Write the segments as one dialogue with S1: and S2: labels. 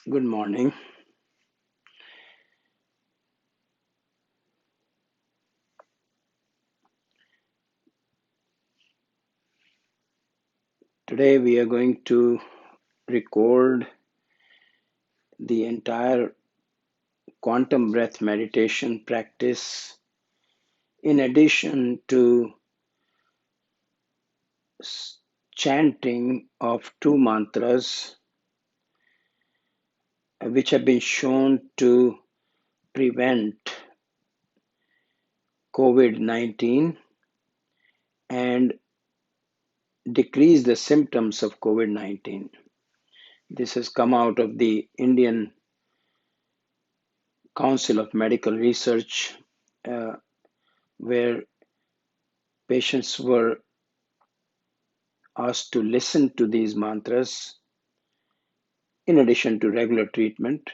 S1: Good morning. Today we are going to record the entire quantum breath meditation practice in addition to chanting of two mantras which have been shown to prevent COVID-19 and decrease the symptoms of COVID-19. This has come out of the Indian Council of Medical Research, where patients were asked to listen to these mantras in addition to regular treatment,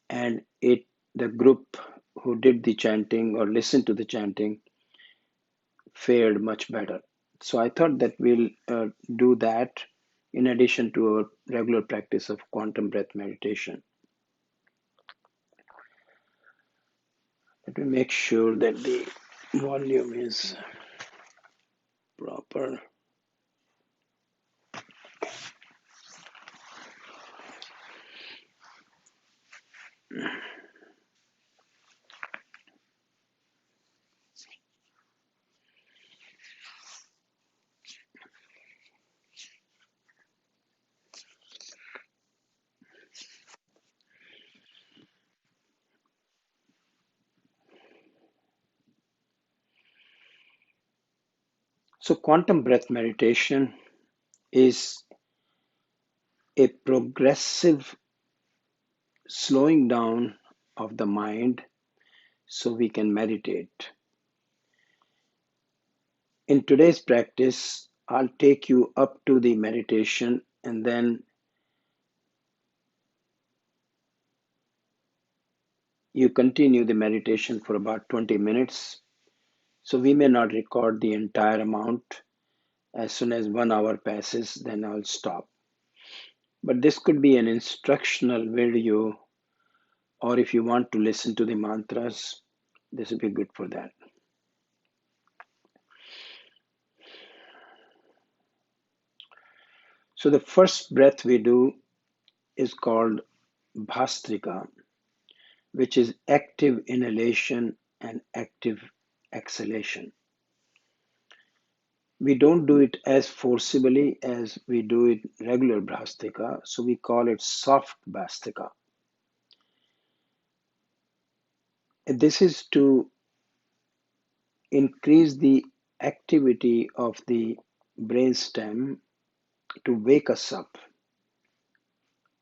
S1: and the group who did the chanting or listened to the chanting fared much better. So I thought that we'll do that in addition to our regular practice of quantum breath meditation. Let me make sure that the volume is proper. So quantum breath meditation is a progressive slowing down of the mind so we can meditate. In today's practice, I'll take you up to the meditation and then you continue the meditation for about 20 minutes. So we may not record the entire amount. As soon as 1 hour passes, then I'll stop. But this could be an instructional video, or if you want to listen to the mantras, this would be good for that. So the first breath we do is called Bhastrika, which is active inhalation and active exhalation. We don't do it as forcibly as we do it regular Bhastrika, so we call it soft Bhastrika. This is to increase the activity of the brainstem to wake us up.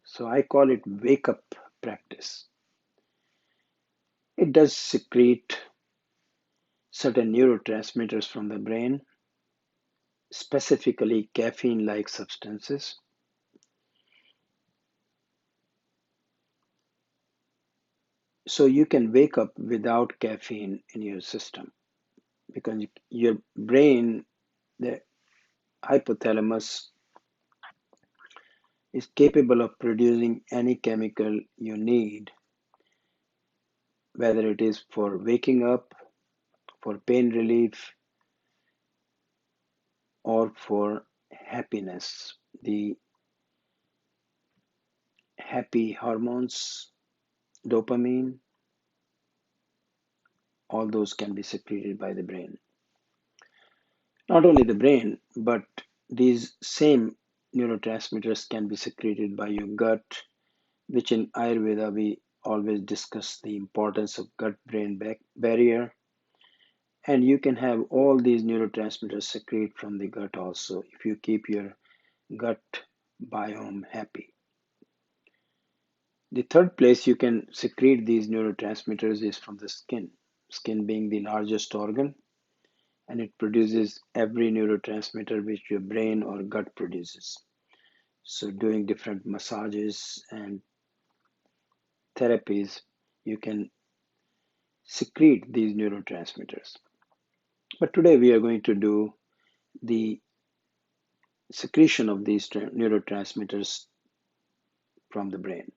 S1: So I call it wake up practice. It does secrete certain neurotransmitters from the brain, specifically caffeine-like substances. So you can wake up without caffeine in your system because your brain, the hypothalamus, is capable of producing any chemical you need, whether it is for waking up, for pain relief, or for happiness. The happy hormones, dopamine, all those can be secreted by the brain. Not only the brain, but these same neurotransmitters can be secreted by your gut, which in Ayurveda we always discuss the importance of gut-brain barrier. And you can have all these neurotransmitters secrete from the gut also if you keep your gut biome happy. The third place you can secrete these neurotransmitters is from the skin being the largest organ, and it produces every neurotransmitter which your brain or gut produces. So doing different massages and therapies, you can secrete these neurotransmitters. But today we are going to do the secretion of these neurotransmitters from the brain.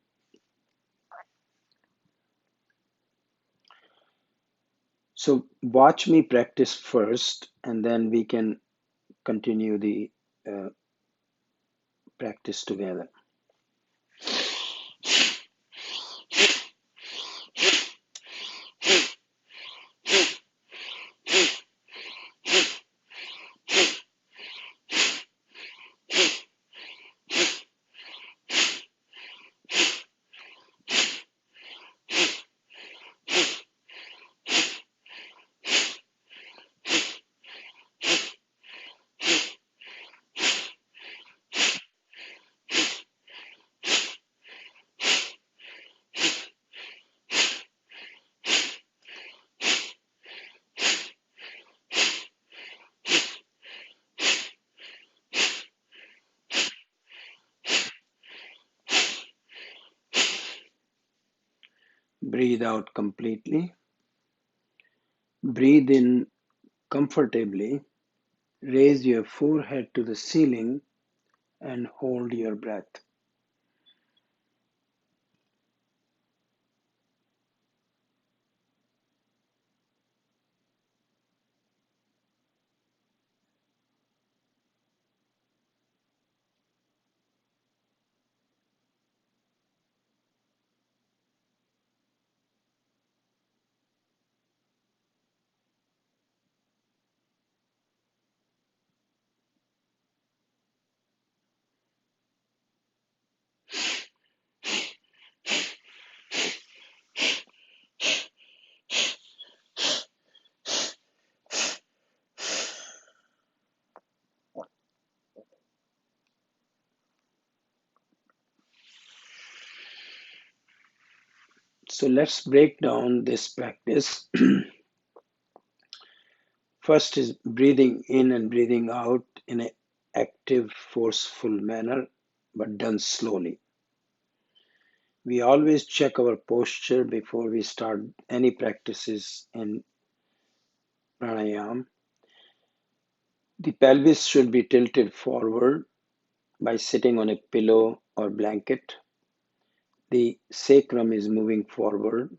S1: So watch me practice first, and then we can continue the uh, practice together. Breathe out completely. Breathe in comfortably. Raise your forehead to the ceiling and hold your breath. So let's break down this practice. First is breathing in and breathing out in an active, forceful manner, but done slowly. We always check our posture before we start any practices in pranayam. The pelvis should be tilted forward by sitting on a pillow or blanket. The sacrum is moving forward.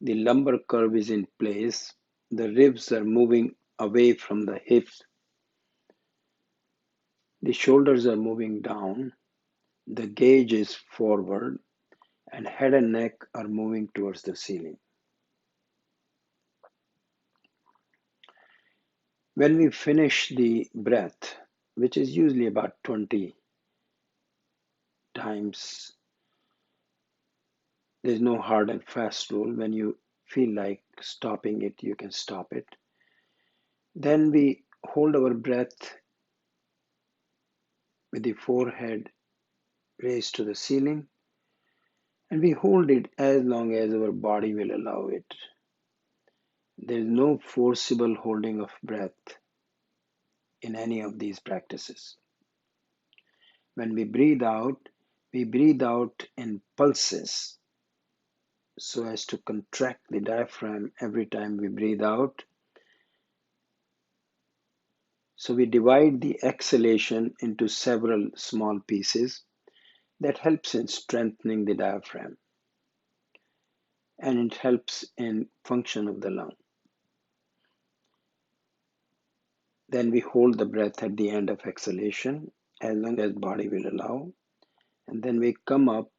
S1: The lumbar curve is in place. The ribs are moving away from the hips. The shoulders are moving down. The gaze is forward, and head and neck are moving towards the ceiling. When we finish the breath, which is usually about 20 times, there's no hard and fast rule. When you feel like stopping it, you can stop it. Then we hold our breath with the forehead raised to the ceiling, and we hold it as long as our body will allow it. There is no forcible holding of breath in any of these practices. When we breathe out in pulses so as to contract the diaphragm every time we breathe out. So we divide the exhalation into several small pieces that helps in strengthening the diaphragm, and it helps in function of the lung. Then we hold the breath at the end of exhalation as long as body will allow, and then we come up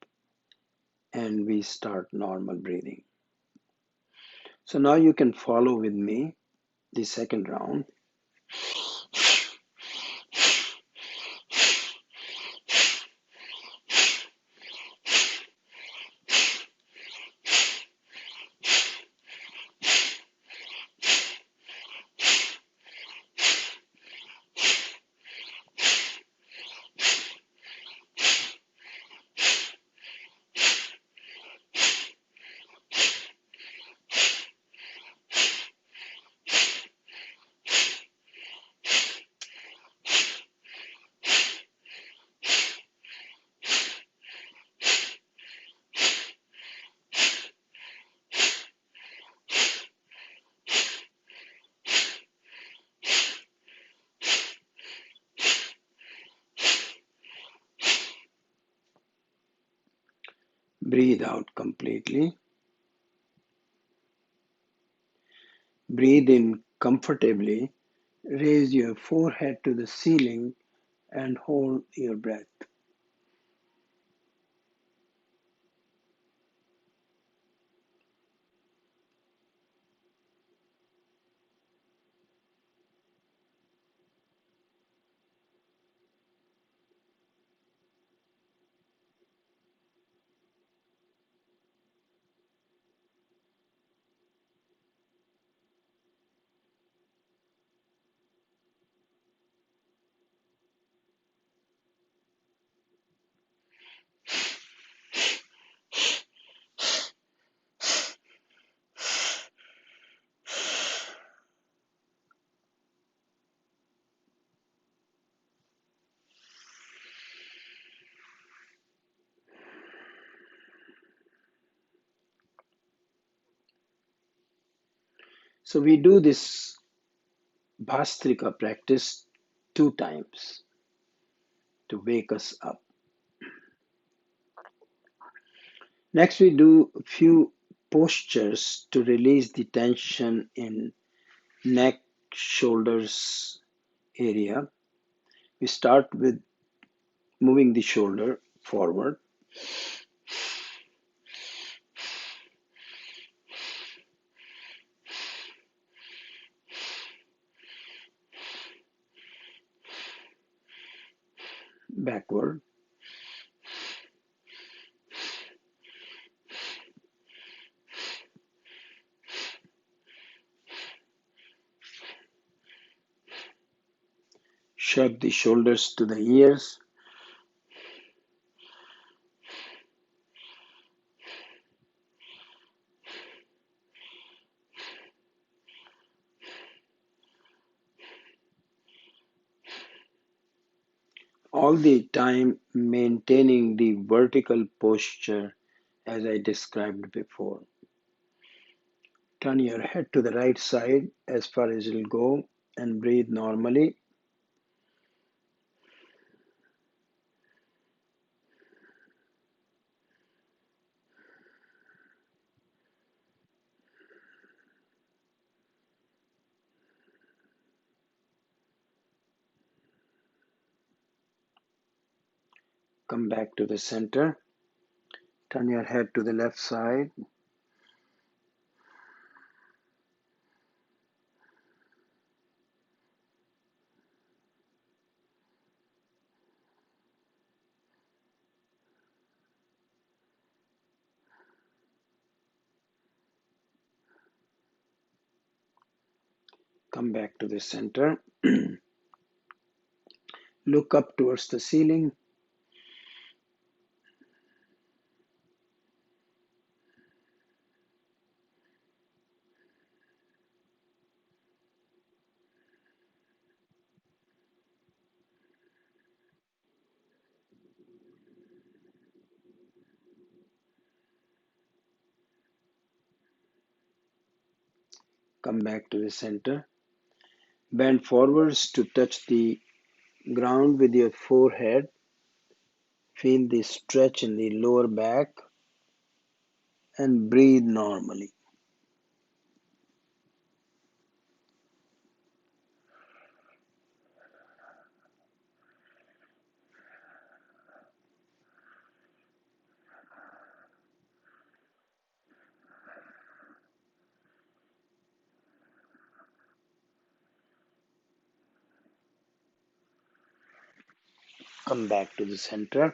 S1: and we start normal breathing. So now you can follow with me the second round. Breathe out completely. Breathe in comfortably, raise your forehead to the ceiling, and hold your breath. So we do this Bhastrika practice 2 times to wake us up. Next, we do a few postures to release the tension in neck, shoulders area. We start with moving the shoulder forward, backward, shrug the shoulders to the ears, all the time maintaining the vertical posture as I described before. Turn your head to the right side as far as it'll go and breathe normally. Come back to the center. Turn your head to the left side. Come back to the center. Look up towards the ceiling. Come back to the center. Bend forwards to touch the ground with your forehead. Feel the stretch in the lower back and breathe normally. Come back to the center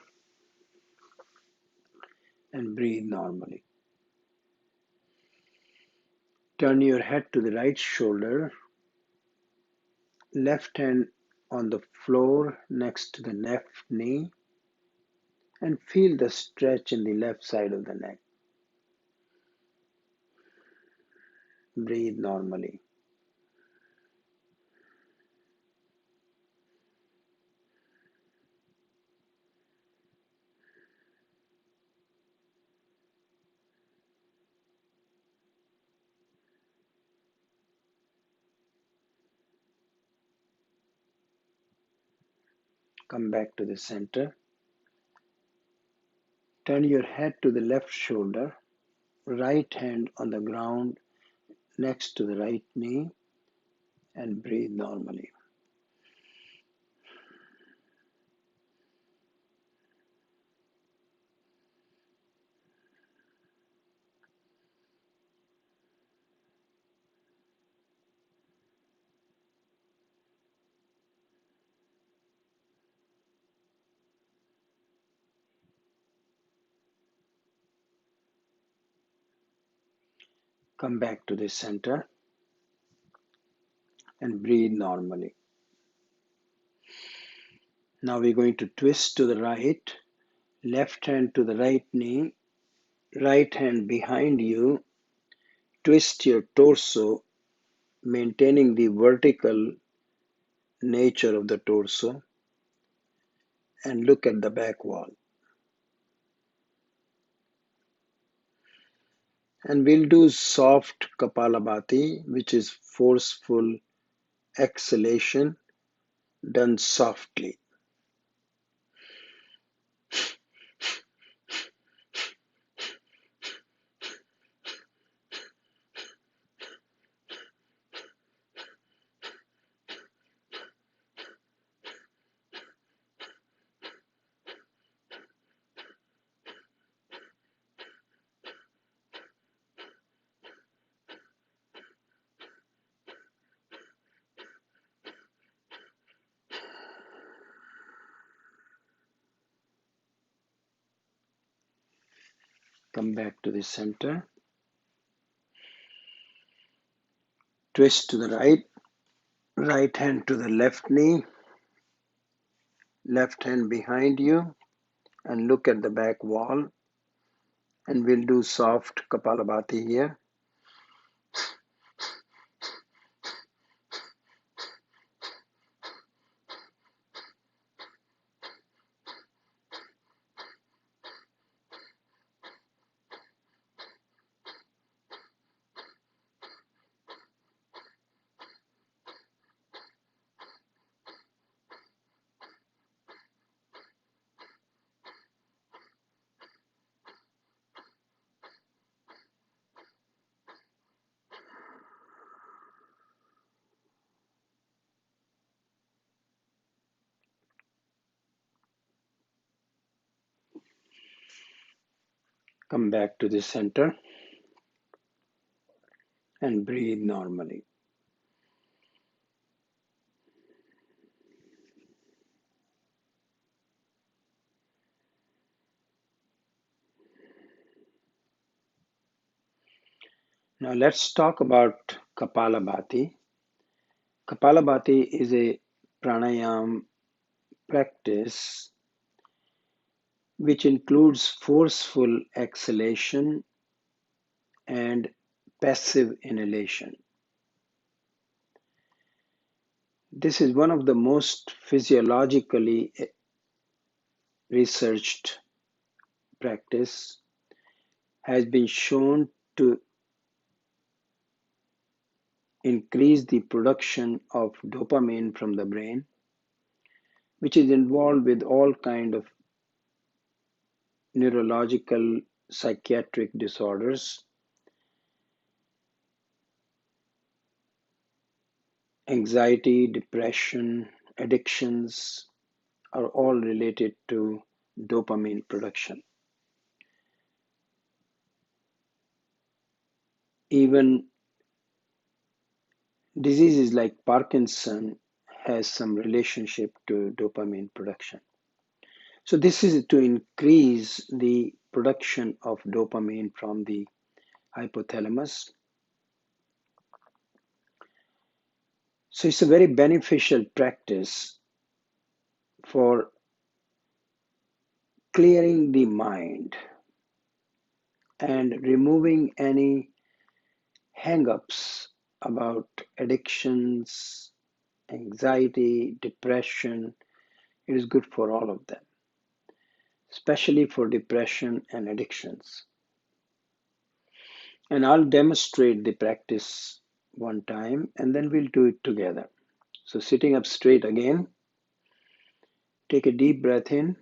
S1: and breathe normally. Turn your head to the right shoulder, left hand on the floor next to the left knee, and feel the stretch in the left side of the neck. Breathe normally. Come back to the center. Turn your head to the left shoulder, right hand on the ground next to the right knee and breathe normally. Come back to the center and breathe normally. Now we're going to twist to the right, left hand to the right knee, right hand behind you, twist your torso, maintaining the vertical nature of the torso, and look at the back wall. And we'll do soft Kapalabhati, which is forceful exhalation done softly. Come back to the center. Twist to the right, right hand to the left knee, left hand behind you, and look at the back wall. And we'll do soft Kapalabhati here. Come back to the center and breathe normally. Now let's talk about Kapalabhati. Kapalabhati is a pranayam practice which includes forceful exhalation and passive inhalation. This is one of the most physiologically researched practice, has been shown to increase the production of dopamine from the brain, which is involved with all kind of neurological psychiatric disorders, anxiety, depression, addictions are all related to dopamine production. Even diseases like Parkinson has some relationship to dopamine production. So this is to increase the production of dopamine from the hypothalamus. So it's a very beneficial practice for clearing the mind and removing any hang-ups about addictions, anxiety, depression. It is good for all of them, especially for depression and addictions. And I'll demonstrate the practice one time and then we'll do it together. So sitting up straight again, take a deep breath in.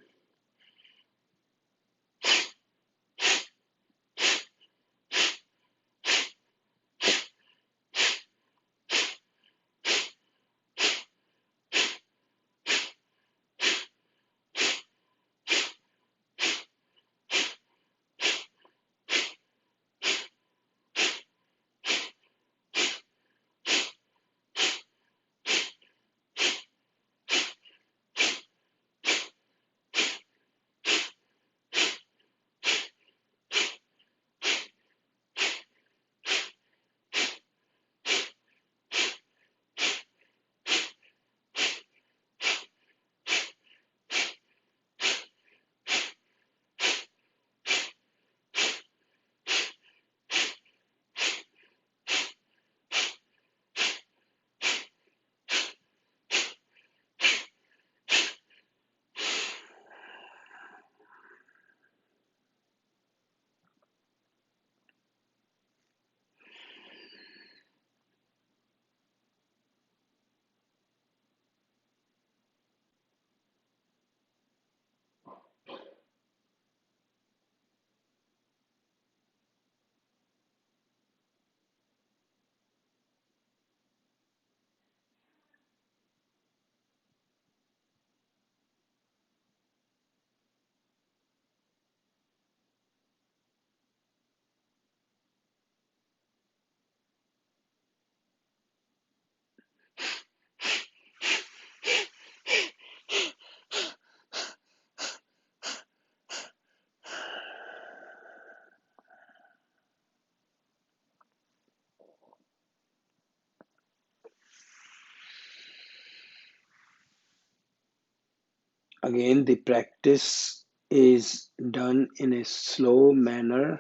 S1: Again, the practice is done in a slow manner.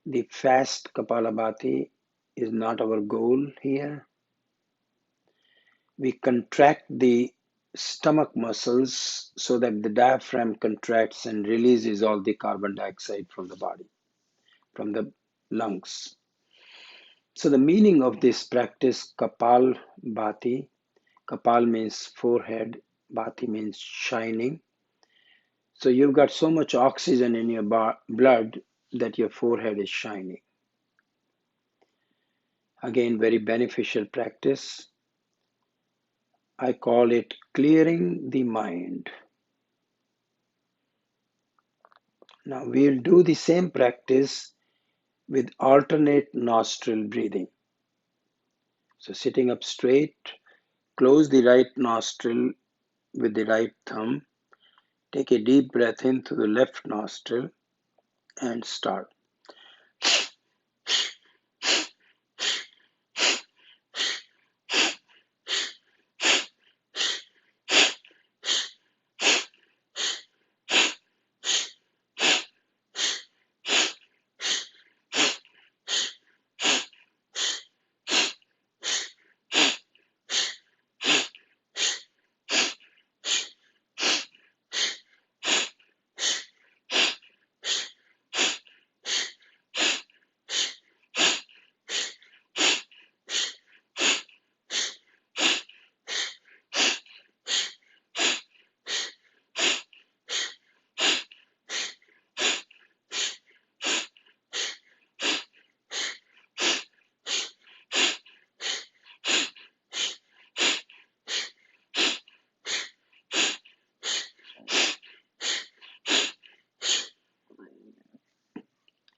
S1: The fast Kapalabhati is not our goal here. We contract the stomach muscles so that the diaphragm contracts and releases all the carbon dioxide from the body, from the lungs. So the meaning of this practice, Kapal Bhati, Kapal means forehead, Bhati means shining. So you've got so much oxygen in your blood that your forehead is shining. Again, very beneficial practice. I call it clearing the mind. Now we'll do the same practice with alternate nostril breathing. So sitting up straight, close the right nostril with the right thumb. Take a deep breath in through the left nostril and start.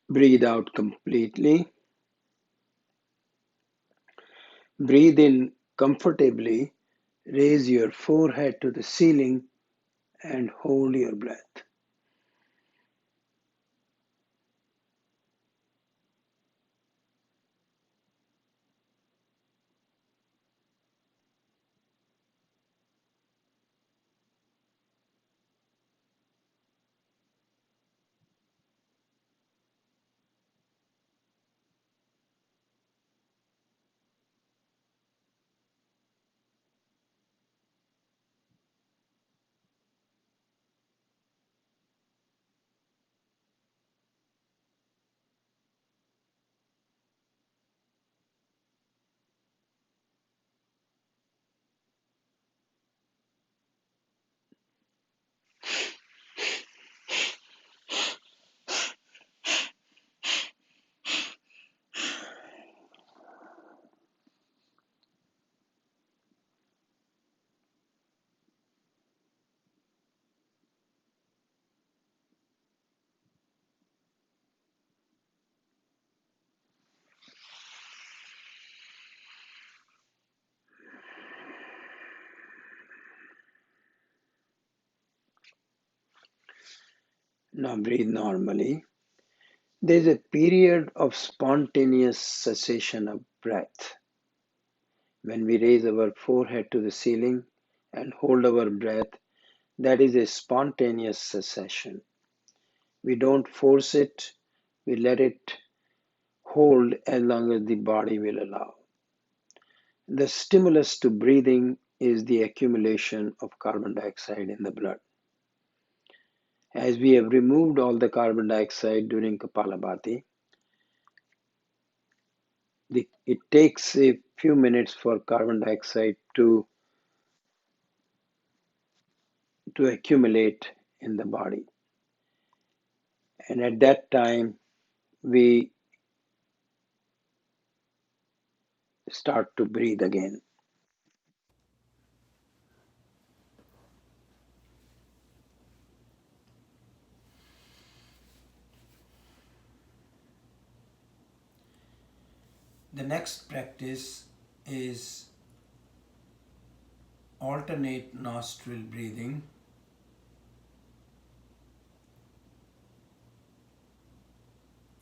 S1: Breathe out completely. Breathe in comfortably. Raise your forehead to the ceiling and hold your breath. Now breathe normally. There's a period of spontaneous cessation of breath when we raise our forehead to the ceiling and hold our breath. That is a spontaneous cessation. We don't force it, we let it hold as long as the body will allow. The stimulus to breathing is the accumulation of carbon dioxide in the blood. As we have removed all the carbon dioxide during Kapalabhati, it takes a few minutes for carbon dioxide to accumulate in the body. And at that time, we start to breathe again. The next practice is alternate nostril breathing,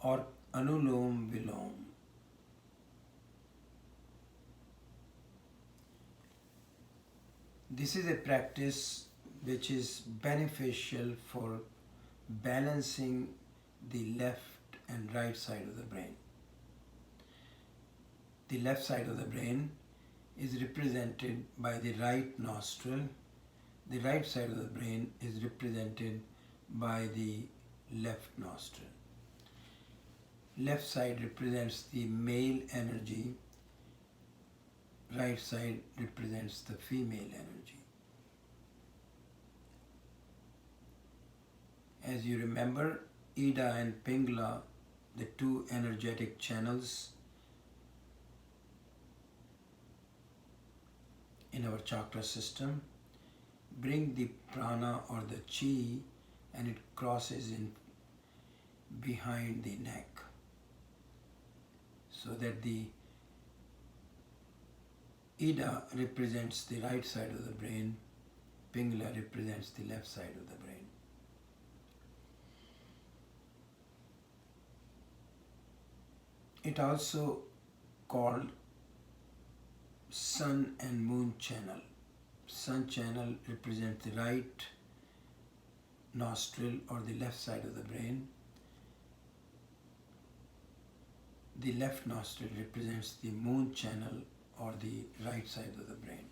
S1: or Anulom Vilom. This is a practice
S2: which is beneficial for balancing the left and right side of the brain. The left side of the brain is represented by the right nostril. The right side of the brain is represented by the left nostril. Left side represents the male energy, right side represents the female energy. As you remember, Ida and Pingala, the two energetic channels in our chakra system, bring the prana or the chi and it crosses in behind the neck so that the Ida represents the right side of the brain, Pingala represents the left side of the brain. It also called sun and moon channel. Sun channel represents the right nostril or the left side of the brain. The left nostril represents the moon channel or the right side of the brain.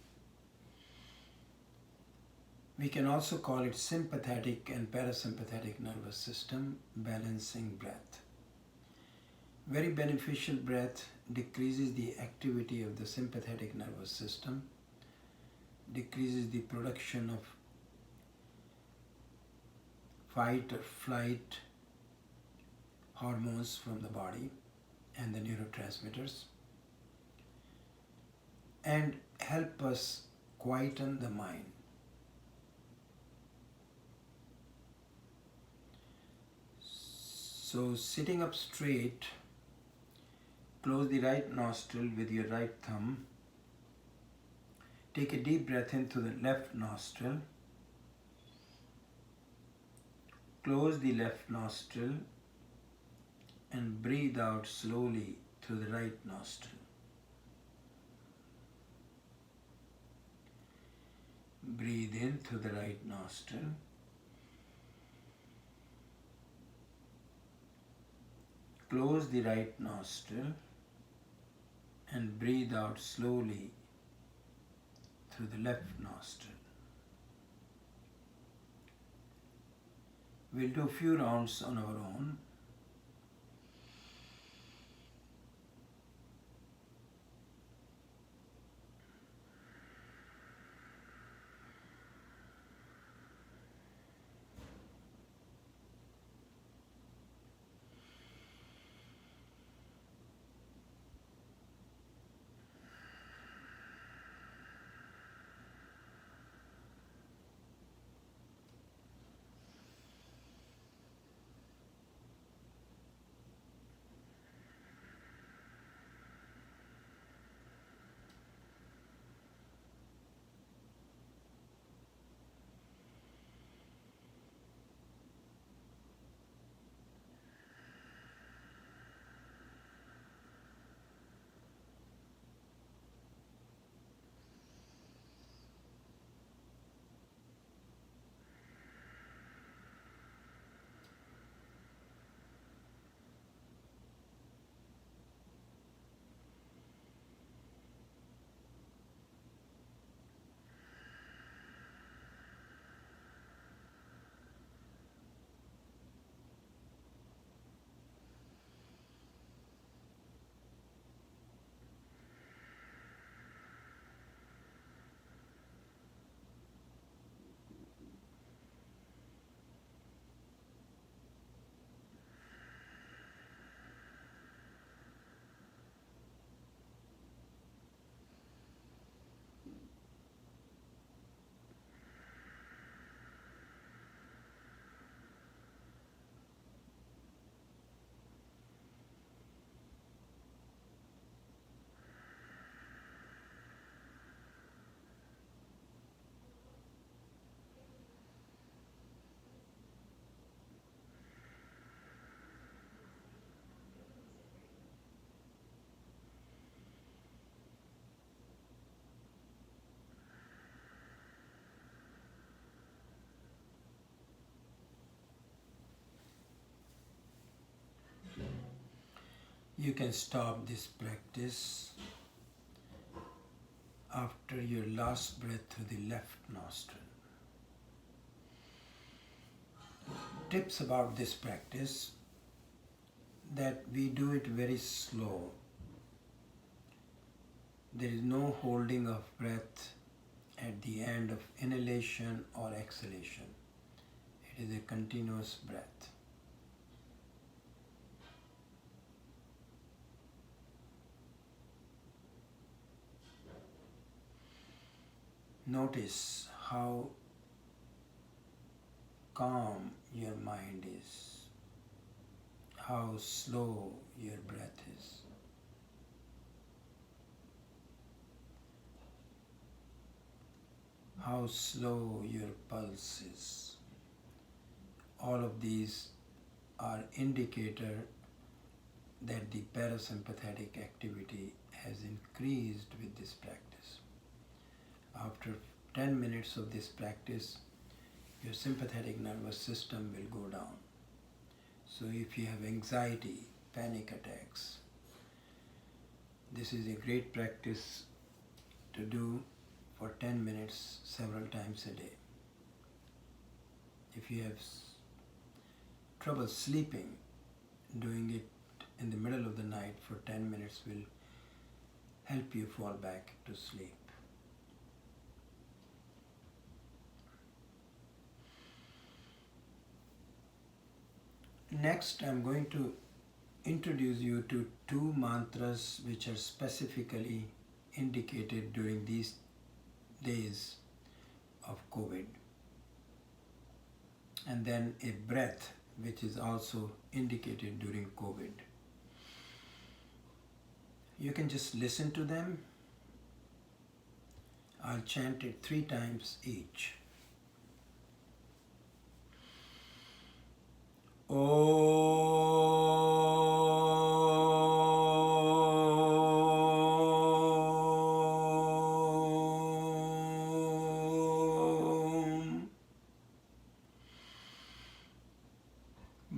S2: We can also call it sympathetic and parasympathetic nervous system, balancing breath. Very beneficial breath decreases the activity of the sympathetic nervous system, decreases the production of fight or flight hormones from the body and the neurotransmitters, and help us quieten the mind. So sitting up straight, close the right nostril with your right thumb. Take a deep breath in through the left nostril. Close the left nostril and breathe out slowly through the right nostril. Breathe in through the right nostril. Close the right nostril and breathe out slowly through the left nostril. We'll do a few rounds on our own. You can stop this practice after your last breath through the left nostril. Tips about this practice: that we do it very slow. There is no holding of breath at the end of inhalation or exhalation. It is a continuous breath. Notice how calm your mind is, how slow your breath is. How slow your pulse is. All of these are indicator that the parasympathetic activity has increased with this practice. After 10 minutes of this practice, your sympathetic nervous system will go down. So if you have anxiety, panic attacks, this is a great practice to do for 10 minutes several times a day. If you have trouble sleeping, doing it in the middle of the night for 10 minutes will help you fall back to sleep. Next, I'm going to introduce you to two mantras which are specifically indicated during these days of COVID, and then a breath which is also indicated during COVID. You can just listen to them. I'll chant it 3 times each. Om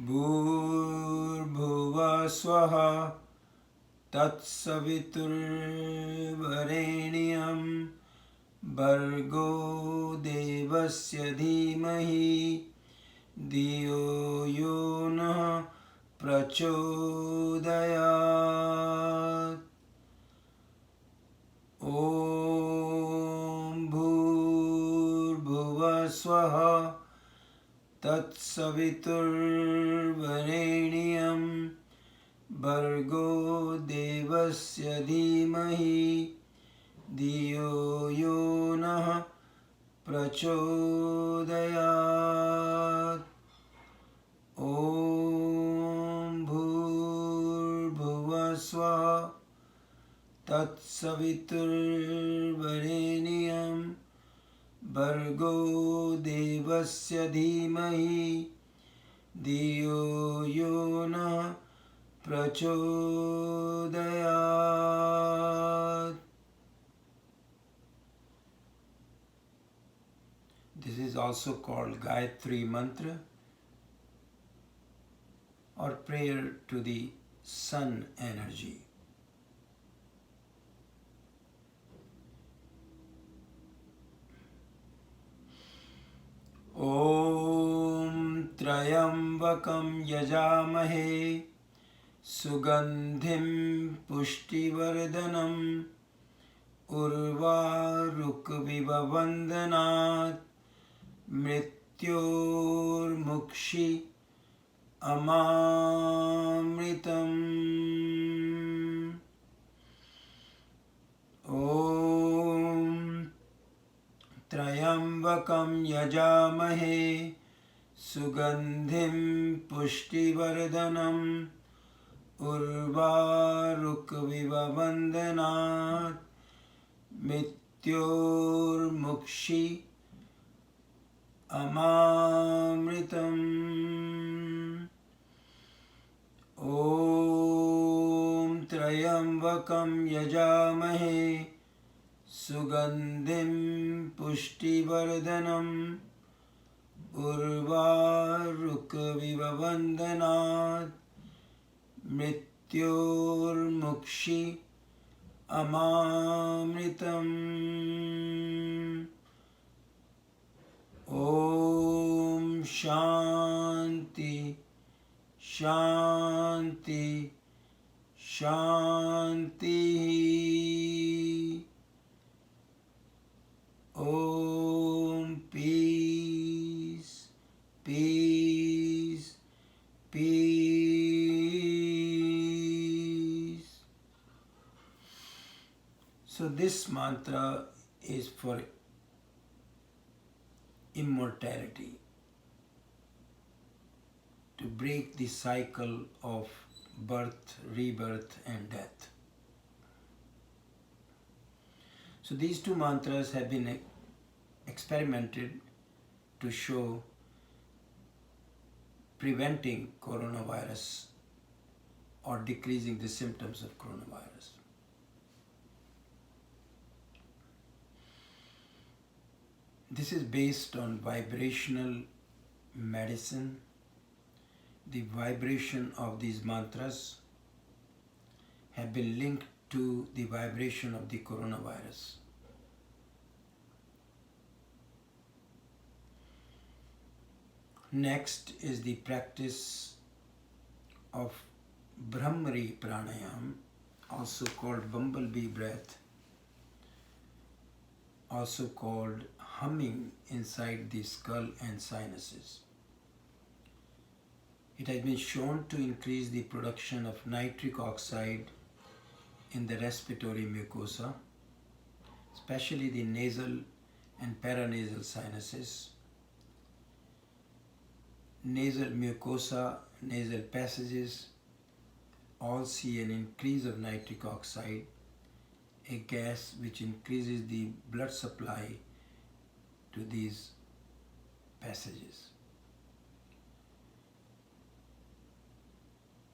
S2: Bhurbhuva Swaha Tatsaviturvareniyam Bhargo Devasya Dhimahi Diyo yo nah prachodayat. Om Bhurbhuva Swaha Tatsaviturvareniyam Bhargo Devasya Dhimahi Diyo yo nah prachodayat. Om Bhurbhuva Swaha Tatsaviturvareniyam Bhargo Devasya Dhimahi Diyo yo nah prachodayat. This is also called Gayatri Mantra or prayer to the sun energy. Om Trayambakam Yajamahe Sugandhim Pushtivardhanam Urvarukviva Vandanat Mrityormukshi Amamritam. Om Trayambakam Yajamahe Sugandhim Pushtivardhanam Urvarukviva Vandanat Mrityormukshi Amamritam. Om Trayambakam Yajamahe Sugandhim Pushtivardhanam Urvarukviva Vandanat Mrityurmukshi Amamritam. Om Shanti Shanti Shanti. Om Peace Peace Peace. So this mantra is for immortality, to break the cycle of birth, rebirth, and death. So these two mantras have been experimented to show preventing coronavirus or decreasing the symptoms of coronavirus. This is based on vibrational medicine. The vibration of these mantras have been linked to the vibration of the coronavirus. Next is the practice of Brahmari Pranayam, also called bumblebee breath, also called humming inside the skull and sinuses. It has been shown to increase the production of nitric oxide in the respiratory mucosa, especially the nasal and paranasal sinuses, nasal mucosa, nasal passages all see an increase of nitric oxide, a gas which increases the blood supply to these passages.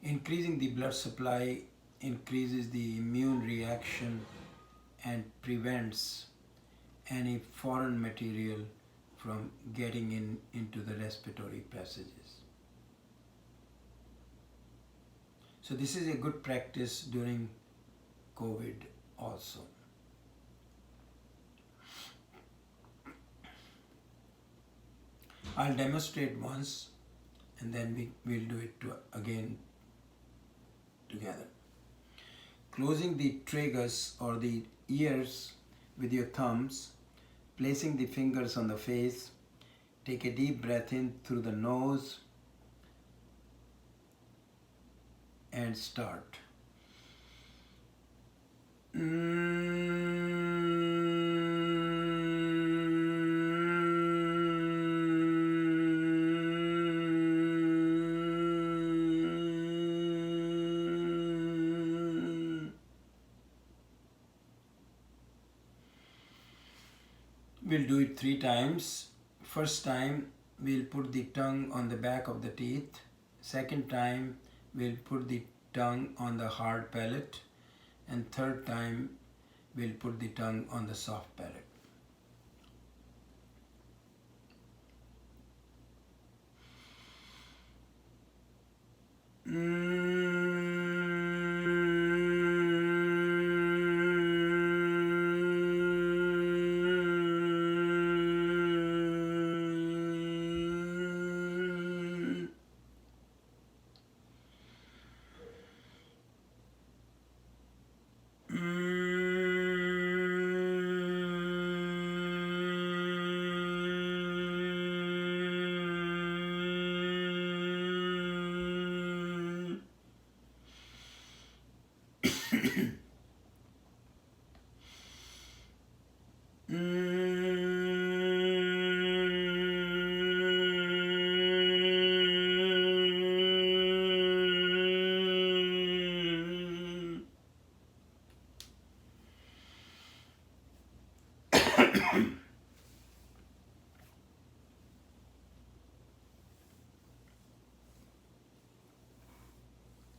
S2: Increasing the blood supply increases the immune reaction and prevents any foreign material from getting into the respiratory passages. So this is a good practice during COVID also. I'll demonstrate once and then we'll do it again together. Closing the tragus or the ears with your thumbs, placing the fingers on the face, take a deep breath in through the nose and start. We'll do it 3 times. First time we'll put the tongue on the back of the teeth. Second time we'll put the tongue on the hard palate. And third time we'll put the tongue on the soft palate.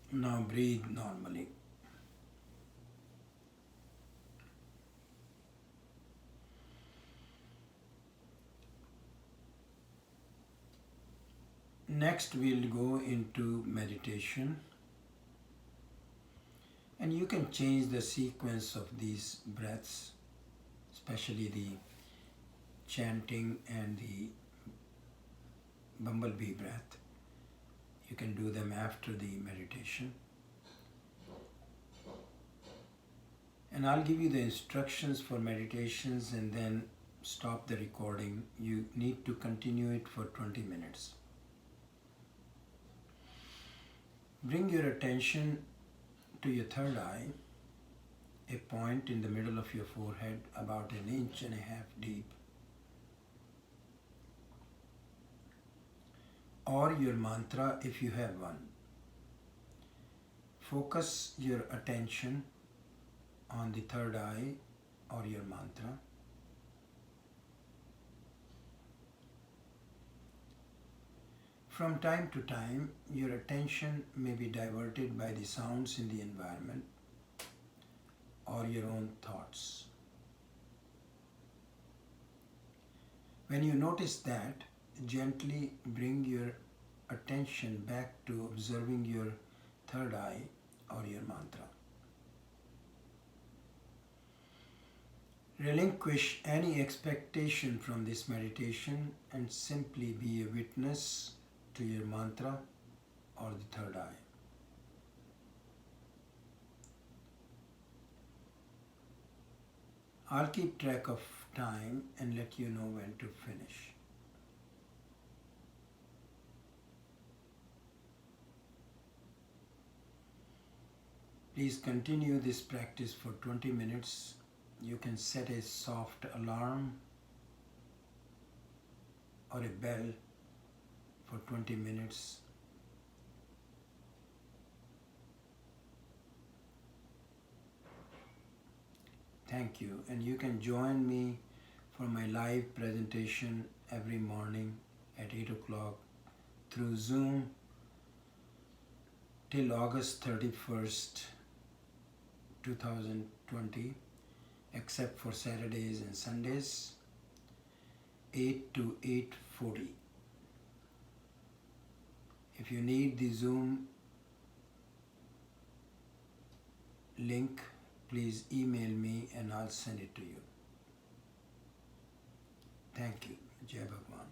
S2: Now breathe normally. Next we'll go into meditation. And you can change the sequence of these breaths, especially the chanting and the bumblebee breath. You can do them after the meditation. And I'll give you the instructions for meditations and then stop the recording. You need to continue it for 20 minutes. Bring your attention to your third eye, a point in the middle of your forehead about 1.5 inches deep, or your mantra if you have one. Focus your attention on the third eye or your mantra. From time to time, your attention may be diverted by the sounds in the environment or your own thoughts. When you notice that, gently bring your attention back to observing your third eye or your mantra. Relinquish any expectation from this meditation and simply be a witness to your mantra or the third eye. I'll keep track of time and let you know when to finish. Please continue this practice for 20 minutes. You can set a soft alarm or a bell for 20 minutes. Thank you. And you can join me for my live presentation every morning at 8 o'clock through Zoom till August 31st, 2020, except for Saturdays and Sundays, 8 to 8:40. If you need the Zoom link, please email me and I'll send it to you. Thank you. Jai Bhagwan.